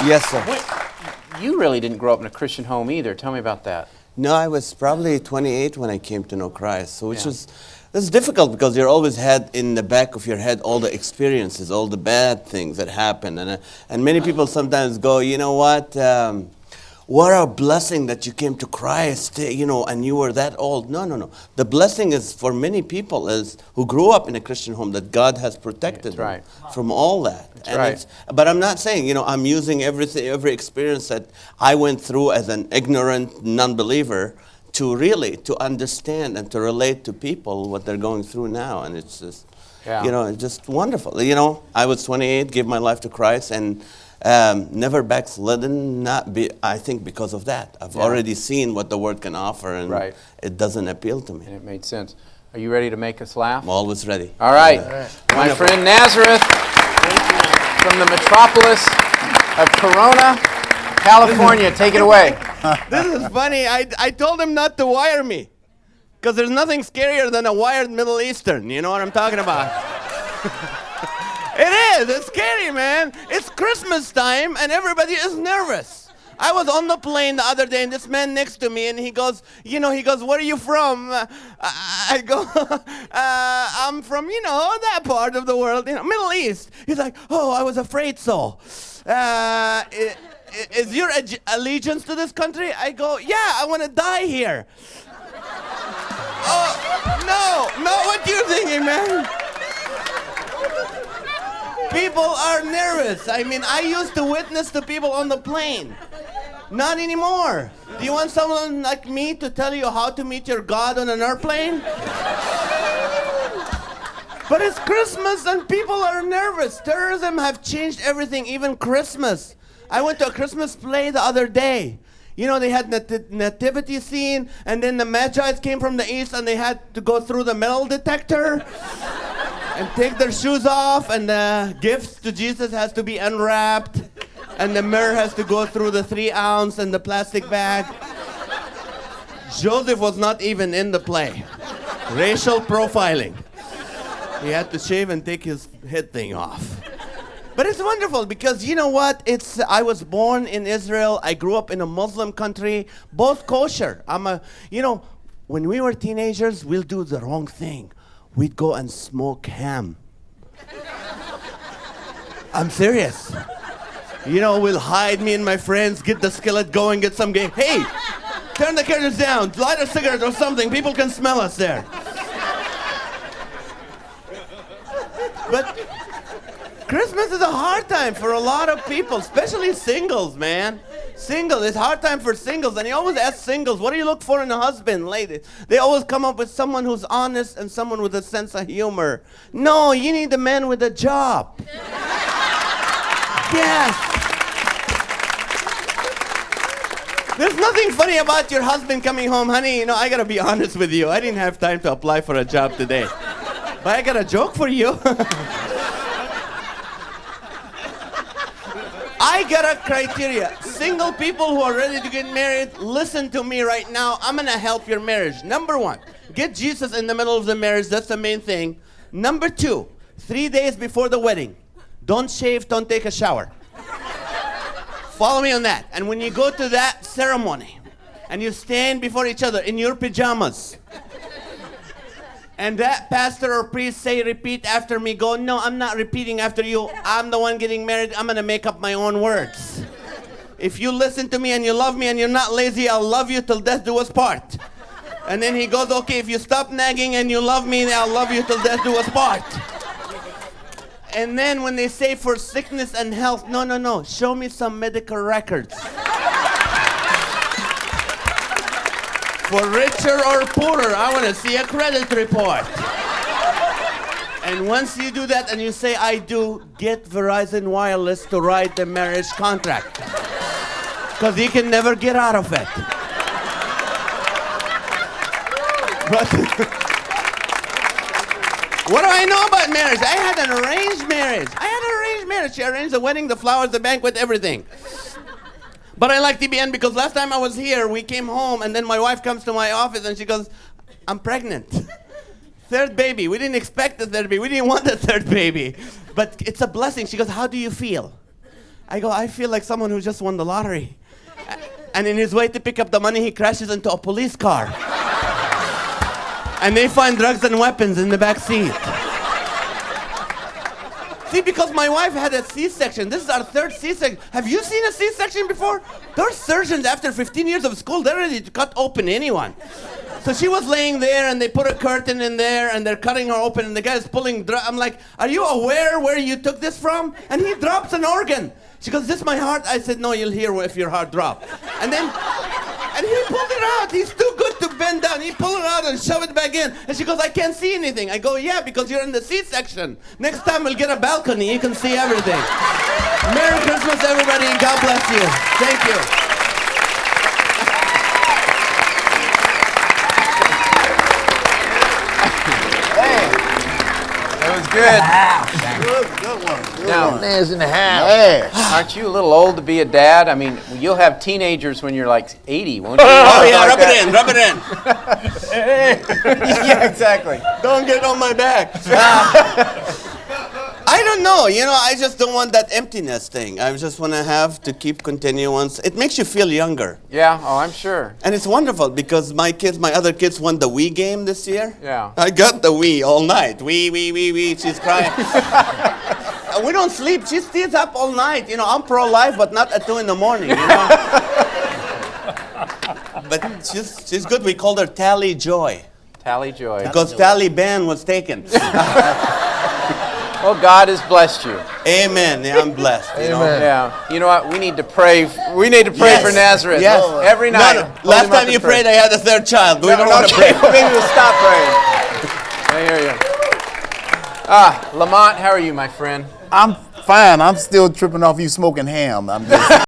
Yes, sir. You really didn't grow up in a Christian home either. Tell me about that. No, I was probably 28 when I came to know Christ, so it's difficult because you're always had in the back of your head all the experiences, all the bad things that happen, and many people sometimes go, you know what a blessing that you came to Christ, and you were that old. No. The blessing is for many people is who grew up in a Christian home that God has protected them from all that. That's right. But I'm not saying, I'm using every experience that I went through as an ignorant non-believer to understand and to relate to people what they're going through now. And it's just, it's just wonderful. I was 28, gave my life to Christ, and never backslidden, I think because of that. I've already seen what the Word can offer, and it doesn't appeal to me. And it made sense. Are you ready to make us laugh? I'm always ready. All right. My friend Nazareth from the metropolis of Corona, California. Take it away. This is funny. I told him not to wire me because there's nothing scarier than a wired Middle Eastern. You know what I'm talking about? It is. It's scary, man. It's Christmas time, and everybody is nervous. I was on the plane the other day, and this man next to me, and he goes, where are you from? I go, I'm from, that part of the world, Middle East. He's like, oh, I was afraid so. Is your allegiance to this country? I go, yeah, I want to die here. Oh, no, what you thinking, man? People are nervous. I mean, I used to witness to people on the plane. Not anymore. Do you want someone like me to tell you how to meet your God on an airplane? But it's Christmas and people are nervous. Terrorism have changed everything, even Christmas. I went to a Christmas play the other day. They had nativity scene, and then the Magi came from the east, and they had to go through the metal detector and take their shoes off, and the gifts to Jesus has to be unwrapped, and the myrrh has to go through the 3-ounce and the plastic bag. Joseph was not even in the play. Racial profiling. He had to shave and take his head thing off. But it's wonderful because you know what? I was born in Israel. I grew up in a Muslim country, both kosher. When we were teenagers, we'll do the wrong thing. We'd go and smoke ham. I'm serious. We'll hide, me and my friends, get the skillet going, get some game. Hey, turn the curtains down, light a cigarette or something. People can smell us there. But Christmas is a hard time for a lot of people, especially singles, man. Singles, it's a hard time for singles. And you always ask singles, what do you look for in a husband, ladies? They always come up with someone who's honest and someone with a sense of humor. No, you need a man with a job. Yes. There's nothing funny about your husband coming home, honey. I got to be honest with you. I didn't have time to apply for a job today. But I got a joke for you. I got a criteria. Single people who are ready to get married, listen to me right now. I'm going to help your marriage. Number 1, get Jesus in the middle of the marriage. That's the main thing. Number 2, 3 days before the wedding, don't shave, don't take a shower. Follow me on that. And when you go to that ceremony and you stand before each other in your pajamas, and that pastor or priest say, repeat after me, go, no, I'm not repeating after you. I'm the one getting married. I'm going to make up my own words. If you listen to me and you love me and you're not lazy, I'll love you till death do us part. And then he goes, okay, if you stop nagging and you love me, I'll love you till death do us part. And then when they say for sickness and health, no, show me some medical records. For richer or poorer, I want to see a credit report. And once you do that and you say, I do, get Verizon Wireless to write the marriage contract. Because you can never get out of it. But what do I know about marriage? I had an arranged marriage. She arranged the wedding, the flowers, the banquet, everything. But I like TBN because last time I was here, we came home, and then my wife comes to my office, and she goes, I'm pregnant. Third baby. We didn't expect the third baby. We didn't want the third baby. But it's a blessing. She goes, how do you feel? I go, I feel like someone who just won the lottery. And in his way to pick up the money, he crashes into a police car. And they find drugs and weapons in the back seat. See, because my wife had a C-section. This is our third C-section. Have you seen a C-section before? Those surgeons, after 15 years of school, they're ready to cut open anyone. So she was laying there, and they put a curtain in there, and they're cutting her open, and the guy's pulling I'm like, are you aware where you took this from? And he drops an organ. She goes, is this my heart? I said, no, you'll hear if your heart drops. And he pulled it out. He's too good to bend down. He pulled it out and shoved it back in. And she goes, I can't see anything. I go, yeah, because you're in the C-section. Next time we'll get a balcony. You can see everything. Merry Christmas, everybody, and God bless you. Thank you. That was good. Good one. Now, Man's in the house. aren't you a little old to be a dad? I mean, you'll have teenagers when you're like 80, won't you? Oh, yeah, rub it in. Yeah, exactly. Don't get on my back. I don't know. I just don't want that emptiness thing. I just want to have to keep continuing. It makes you feel younger. Yeah, oh, I'm sure. And it's wonderful because my other kids won the Wii game this year. Yeah. I got the Wii all night. Wii. She's crying. We don't sleep. She stays up all night. I'm pro-life, but not at 2 in the morning, But she's good. We called her Tally Joy. Tally Joy. Because Taliban was taken. Well, God has blessed you. Amen. Yeah, I'm blessed. Amen. Yeah. You know what? We need to pray. Yes. For Nazareth. Yes. Every night. No. Last time you prayed, I had a third child. We don't want to pray. Maybe we'll stop praying. I hear you. Lamont, how are you, my friend? I'm fine. I'm still tripping off you smoking ham. I'm just